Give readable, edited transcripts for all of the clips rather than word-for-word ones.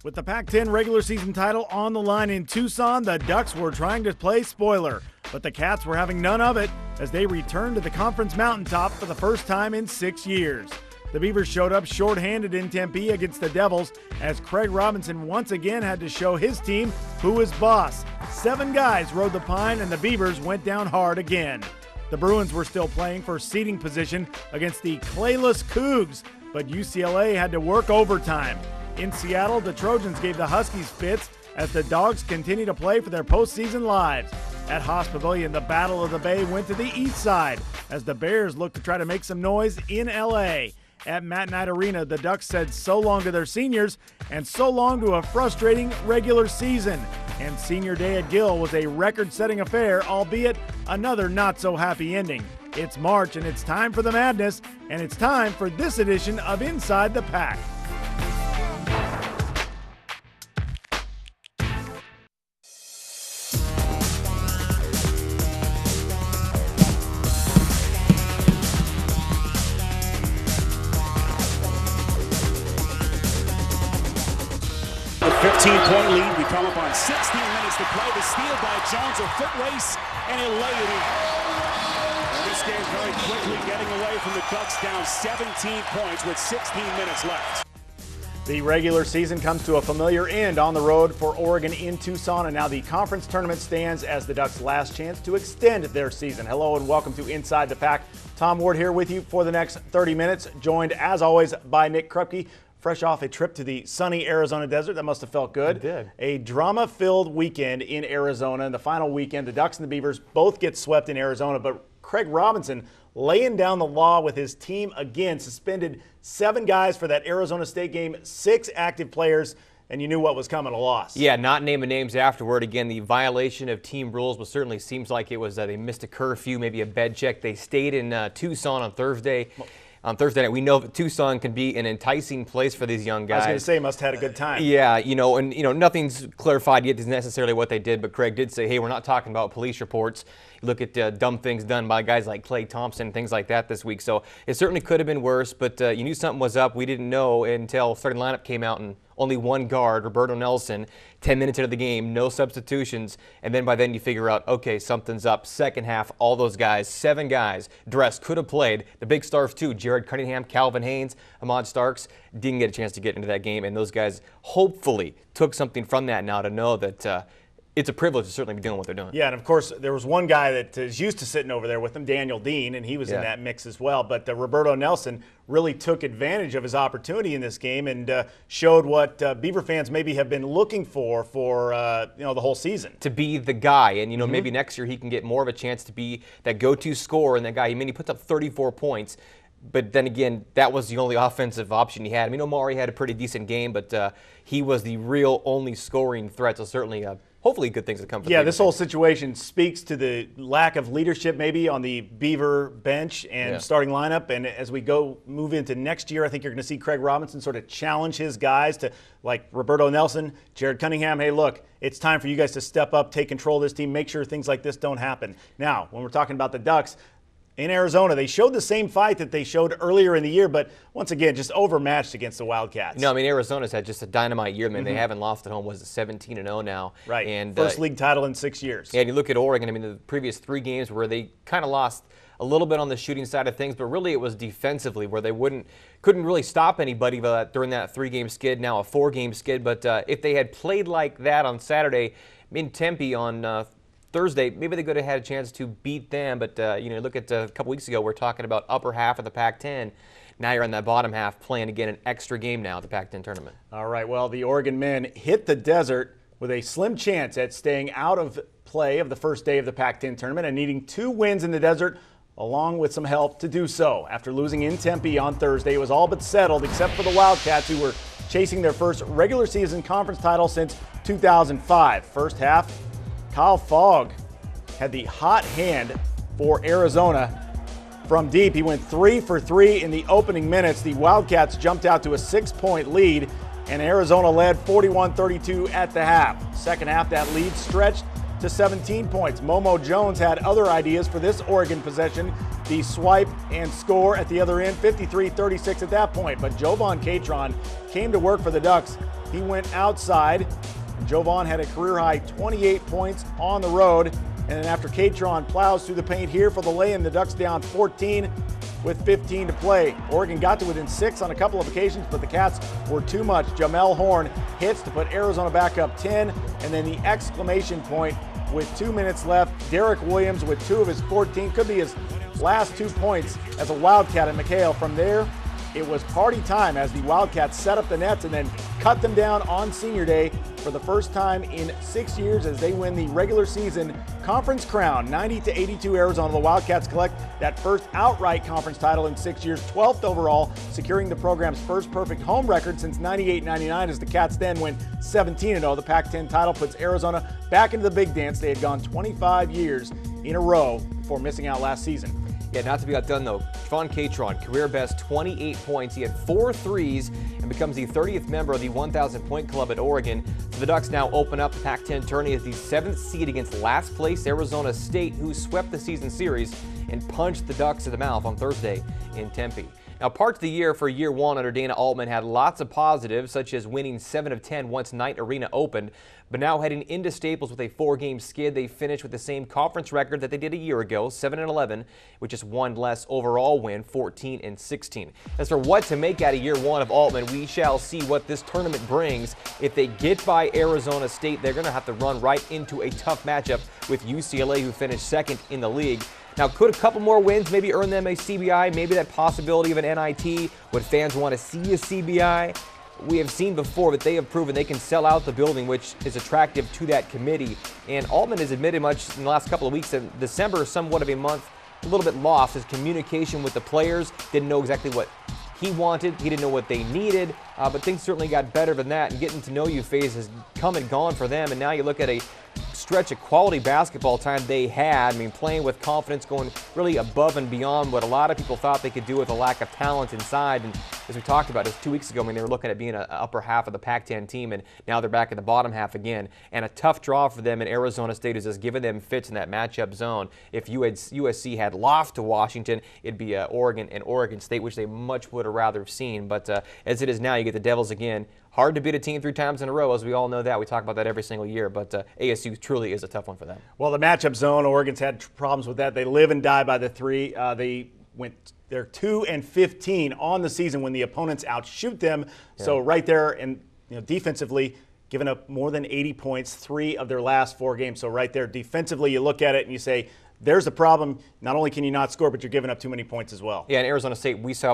With the Pac-10 regular season title on the line in Tucson, the Ducks were trying to play spoiler, but the Cats were having none of it as they returned to the conference mountaintop for the first time in 6 years. The Beavers showed up shorthanded in Tempe against the Devils as Craig Robinson once again had to show his team who is boss. 7 guys rode the pine and the Beavers went down hard again. The Bruins were still playing for seeding position against the clayless Cougs, but UCLA had to work overtime. In Seattle, the Trojans gave the Huskies fits as the Dogs continue to play for their postseason lives. At Haas Pavilion, the Battle of the Bay went to the east side as the Bears looked to try to make some noise in LA. At Matt Knight Arena, the Ducks said so long to their seniors and so long to a frustrating regular season. And senior day at Gill was a record-setting affair, albeit another not-so-happy ending. It's March and it's time for the madness, and it's time for this edition of Inside the Pack. A 15-point lead. We come up on 16 minutes to play. The steal by Jones, a foot race, and he'll lay it in. And this game very quickly getting away from the Ducks, down 17 points with 16 minutes left. The regular season comes to a familiar end on the road for Oregon in Tucson, and now the conference tournament stands as the Ducks' last chance to extend their season. Hello and welcome to Inside the Pack. Tom Ward here with you for the next 30 minutes, joined as always by Nick Krupke. Fresh off a trip to the sunny Arizona desert. That must have felt good. It did. A drama-filled weekend in Arizona. And the final weekend, the Ducks and the Beavers both get swept in Arizona. But Craig Robinson laying down the law with his team again. Suspended 7 guys for that Arizona State game, 6 active players. And you knew what was coming, a loss. Yeah, not naming names afterward. Again, the violation of team rules, but certainly seems like it was they missed a curfew, maybe a bed check. They stayed in Tucson on Thursday. On Thursday night, we know that Tucson can be an enticing place for these young guys. I was going to say, must have had a good time. Yeah, nothing's clarified yet necessarily what they did, but Craig did say, hey, we're not talking about police reports. You look at dumb things done by guys like Klay Thompson, things like that this week. So it certainly could have been worse, but you knew something was up. We didn't know until starting lineup came out and only one guard, Roberto Nelson, 10 minutes into the game, no substitutions, and then by then you figure out, okay, something's up. Second half, all those guys, 7 guys dressed, could have played. The big stars too, Jared Cunningham, Calvin Haynes, Ahmad Starks, didn't get a chance to get into that game, and those guys hopefully took something from that now to know that it's a privilege to certainly be doing what they're doing. Yeah, and of course, there was one guy that is used to sitting over there with them, Daniel Dean, and he was in that mix as well. But Roberto Nelson really took advantage of his opportunity in this game and showed what Beaver fans maybe have been looking for the whole season. To be the guy, and maybe next year he can get more of a chance to be that go-to scorer and that guy. He puts up 34 points. But then again, that was the only offensive option he had. Omari had a pretty decent game, but he was the real only scoring threat. So certainly, hopefully, good things to come from. Yeah, this whole situation speaks to the lack of leadership maybe on the Beaver bench and starting lineup. And as we move into next year, I think you're going to see Craig Robinson sort of challenge his guys to, like Roberto Nelson, Jared Cunningham. Hey, look, it's time for you guys to step up, take control of this team, make sure things like this don't happen. Now, when we're talking about the Ducks, in Arizona, they showed the same fight that they showed earlier in the year, but once again, just overmatched against the Wildcats. Arizona's had just a dynamite year. They haven't lost at home. Was it 17-0 now? Right. And first league title in 6 years. Yeah, and you look at Oregon. The previous 3 games where they kind of lost a little bit on the shooting side of things, but really it was defensively where they couldn't really stop anybody during that 3-game skid. Now a 4-game skid. But if they had played like that on Saturday in Tempe on Thursday, maybe they could have had a chance to beat them, but look at a couple weeks ago, we're talking about upper half of the Pac-10. Now you're on that bottom half playing again an extra game now at the Pac-10 Tournament. All right, well, the Oregon men hit the desert with a slim chance at staying out of play of the first day of the Pac-10 Tournament and needing 2 wins in the desert along with some help to do so. After losing in Tempe on Thursday, it was all but settled except for the Wildcats, who were chasing their first regular season conference title since 2005. First half, Kyle Fogg had the hot hand for Arizona from deep. He went 3 for 3 in the opening minutes. The Wildcats jumped out to a 6-point lead, and Arizona led 41-32 at the half. Second half, that lead stretched to 17 points. Momo Jones had other ideas for this Oregon possession. The swipe and score at the other end, 53-36 at that point. But Jovan Catron came to work for the Ducks he went outside. And Jovan had a career-high 28 points on the road. And then after Catron plows through the paint here for the lay-in, the Ducks down 14 with 15 to play. Oregon got to within 6 on a couple of occasions, but the Cats were too much. Jamel Horn hits to put Arizona back up 10, and then the exclamation point with 2 minutes left. Derek Williams with 2 of his 14, could be his last 2 points as a Wildcat at McHale. From there, it was party time as the Wildcats set up the nets and then cut them down on senior day for the first time in 6 years as they win the regular season conference crown. 90-82 Arizona. The Wildcats collect that first outright conference title in 6 years, 12th overall, securing the program's first perfect home record since 98-99 as the Cats then went 17-0. The Pac-10 title puts Arizona back into the big dance. They had gone 25 years in a row before missing out last season. Yeah, not to be outdone though. Javon Catron, career best 28 points. He had 4 threes and becomes the 30th member of the 1,000 point club at Oregon. So the Ducks now open up the Pac-10 tourney as the 7th seed against last place Arizona State, who swept the season series and punched the Ducks in the mouth on Thursday in Tempe. Now, parts of the year for year one under Dana Altman had lots of positives, such as winning 7 of 10 once Knight Arena opened. But now heading into Staples with a 4-game skid, they finished with the same conference record that they did a year ago, 7-11, with just one less overall win, 14-16. As for what to make out of year one of Altman, we shall see what this tournament brings. If they get by Arizona State, they're going to have to run right into a tough matchup with UCLA, who finished second in the league. Now, could a couple more wins maybe earn them a CBI, maybe that possibility of an NIT? Would fans want to see a CBI? We have seen before that they have proven they can sell out the building, which is attractive to that committee. And Altman has admitted much in the last couple of weeks that December is somewhat of a month, a little bit lost. His communication with the players, didn't know exactly what he wanted. He didn't know what they needed, but things certainly got better than that. And getting to know you phase has come and gone for them. And now you look at a stretch of quality basketball time they had. I mean, playing with confidence, going really above and beyond what a lot of people thought they could do with a lack of talent inside. And as we talked about just 2 weeks ago, I mean, they were looking at being an upper half of the Pac-10 team, and now they're back in the bottom half again. And a tough draw for them in Arizona State is just giving them fits in that matchup zone. If USC had lost to Washington, it'd be Oregon and Oregon State, which they much would have rather have seen. But as it is now, you get the Devils again. Hard to beat a team 3 times in a row, as we all know that. We talk about that every single year, but ASU truly is a tough one for them. Well, the matchup zone, Oregon's had problems with that. They live and die by the 3. They're 2-15 on the season when the opponents outshoot them. Yeah. So right there, and defensively, giving up more than 80 points 3 of their last 4 games. So right there, defensively, you look at it and you say, there's the problem. Not only can you not score, but you're giving up too many points as well. Yeah, and Arizona State, we saw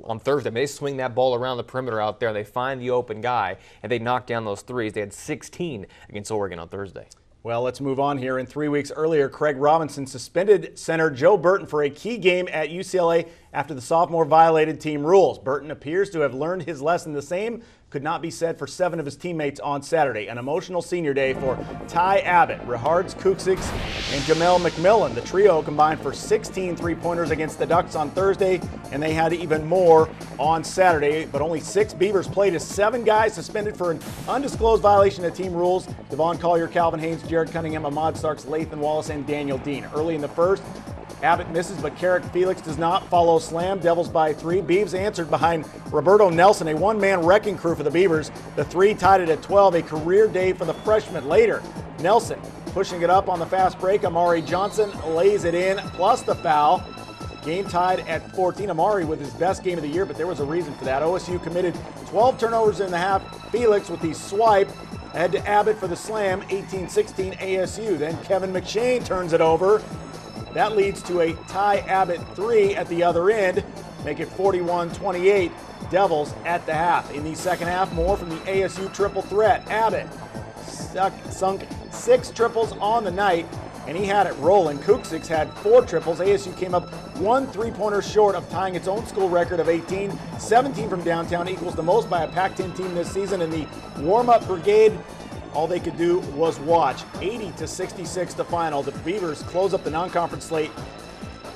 on Thursday. They swing that ball around the perimeter out there, and they find the open guy, and they knock down those threes. They had 16 against Oregon on Thursday. Well, let's move on here. In 3 weeks earlier, Craig Robinson suspended center Joe Burton for a key game at UCLA after the sophomore violated team rules. Burton appears to have learned his lesson. The same could not be said for 7 of his teammates on Saturday. An emotional senior day for Ty Abbott, Rihards Kuksiks, and Jamel McMillan. The trio combined for 16 three-pointers against the Ducks on Thursday, and they had even more on Saturday. But only 6 Beavers played as 7 guys suspended for an undisclosed violation of team rules. Devon Collier, Calvin Haynes, Jared Cunningham, Ahmad Starks, Lathan Wallace, and Daniel Dean. Early in the first, Abbott misses, but Carrick Felix does not follow slam. Devils by 3. Beavs answered behind Roberto Nelson, a one-man wrecking crew for the Beavers. The 3 tied it at 12, a career day for the freshman. Later, Nelson pushing it up on the fast break. Amari Johnson lays it in, plus the foul. Game tied at 14. Amari with his best game of the year, but there was a reason for that. OSU committed 12 turnovers in the half. Felix with the swipe ahead to Abbott for the slam, 18-16 ASU. Then Kevin McShane turns it over. That leads to a Ty Abbott 3 at the other end, make it 41-28 Devils at the half. In the second half, more from the ASU triple threat. Abbott sunk 6 triples on the night, and he had it rolling. Kuksiks had 4 triples. ASU came up 1 3-pointer short of tying its own school record of 18. 17 from downtown equals the most by a Pac-10 team this season. In the warm-up brigade, all they could do was watch. 80-66 the final. The Beavers close up the non-conference slate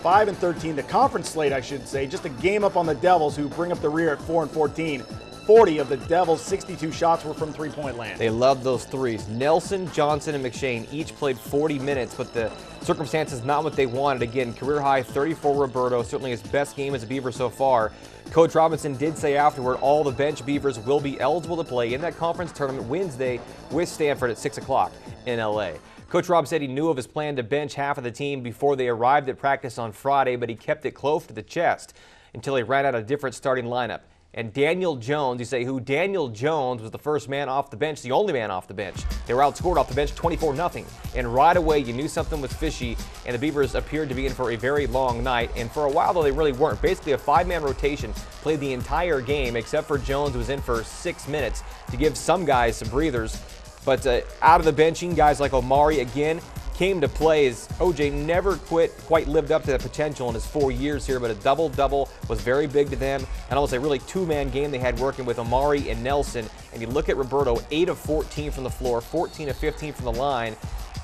5-13. The conference slate, I should say, just a game up on the Devils, who bring up the rear at 4-14. 40 of the Devils' 62 shots were from three-point land. They loved those threes. Nelson, Johnson, and McShane each played 40 minutes, but the circumstances not what they wanted. Again, career high 34 Roberto, certainly his best game as a Beaver so far. Coach Robinson did say afterward all the bench Beavers will be eligible to play in that conference tournament Wednesday with Stanford at 6 o'clock in LA. Coach Rob said he knew of his plan to bench half of the team before they arrived at practice on Friday, but he kept it close to the chest until he ran out a different starting lineup. And Daniel Jones, you say who? Daniel Jones was the first man off the bench, the only man off the bench. They were outscored off the bench 24-0. And right away, you knew something was fishy, and the Beavers appeared to be in for a very long night. And for a while, though, they really weren't. Basically, a five-man rotation played the entire game, except for Jones, who was in for 6 minutes to give some guys some breathers. But out of the benching, guys like Omari, again, came to play as OJ never quite lived up to that potential in his 4 years here, but a double-double was very big to them. And almost a really two-man game they had working with Omari and Nelson. And you look at Roberto, 8 of 14 from the floor, 14 of 15 from the line.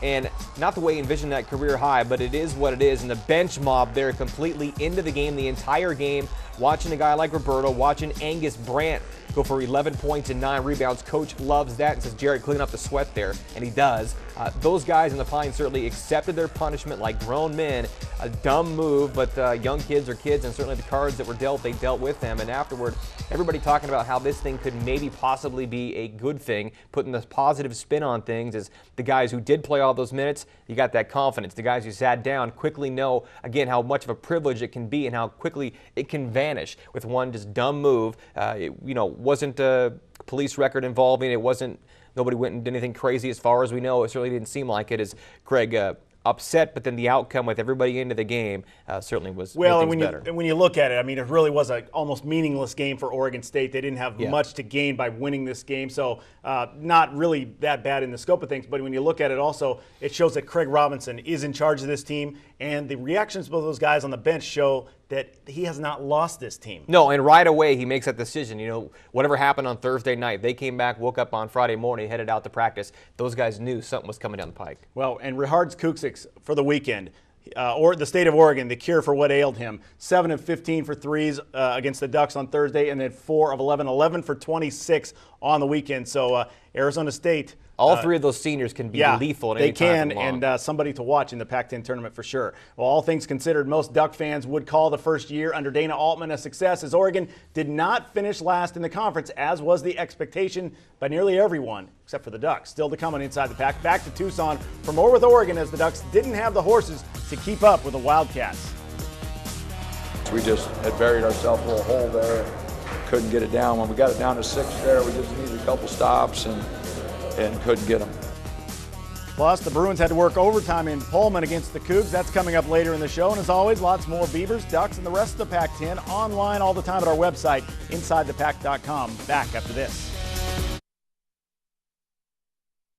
And not the way he envisioned that career high, but it is what it is. And the bench mob there completely into the game, the entire game, watching a guy like Roberto, watching Angus Brandt go for 11 points and 9 rebounds. Coach loves that and says, Jared, clean up the sweat there, and he does. Those guys in the Pines certainly accepted their punishment like grown men. A dumb move, but young kids are kids, and certainly the cards that were dealt, they dealt with them. And afterward, everybody talking about how this thing could maybe possibly be a good thing, putting this positive spin on things is the guys who did play all those minutes, you got that confidence. The guys who sat down quickly know, again, how much of a privilege it can be and how quickly it can vanish with one just dumb move. Wasn't a police record involving, nobody went and did anything crazy as far as we know. It certainly didn't seem like it, as Craig upset, but then the outcome with everybody into the game certainly was better. And when you look at it, I mean, it really was an almost meaningless game for Oregon State. They didn't have much to gain by winning this game, so not really that bad in the scope of things. But when you look at it also, it shows that Craig Robinson is in charge of this team, and the reactions of those guys on the bench show that he has not lost this team. No, and right away he makes that decision. Whatever happened on Thursday night, they came back, woke up on Friday morning, headed out to practice. Those guys knew something was coming down the pike. Well, and Rihards Kuksik for the weekend, or the state of Oregon, the cure for what ailed him. 7 of 15 for threes against the Ducks on Thursday, and then 4 of 11 for 26 on the weekend. So Arizona State. All three of those seniors can be lethal at any time. They can, and somebody to watch in the Pac-10 tournament for sure. Well, all things considered, most Duck fans would call the first year under Dana Altman a success, as Oregon did not finish last in the conference, as was the expectation by nearly everyone, except for the Ducks. Still to come on Inside the Pac. Back to Tucson for more with Oregon, as the Ducks didn't have the horses to keep up with the Wildcats. We just had buried ourselves a little hole there and couldn't get it down. When we got it down to 6 there, we just needed a couple stops and couldn't get them. Plus, the Bruins had to work overtime in Pullman against the Cougs. That's coming up later in the show. And as always, lots more Beavers, Ducks, and the rest of the Pac-10 online all the time at our website, InsideThePac.com. Back after this.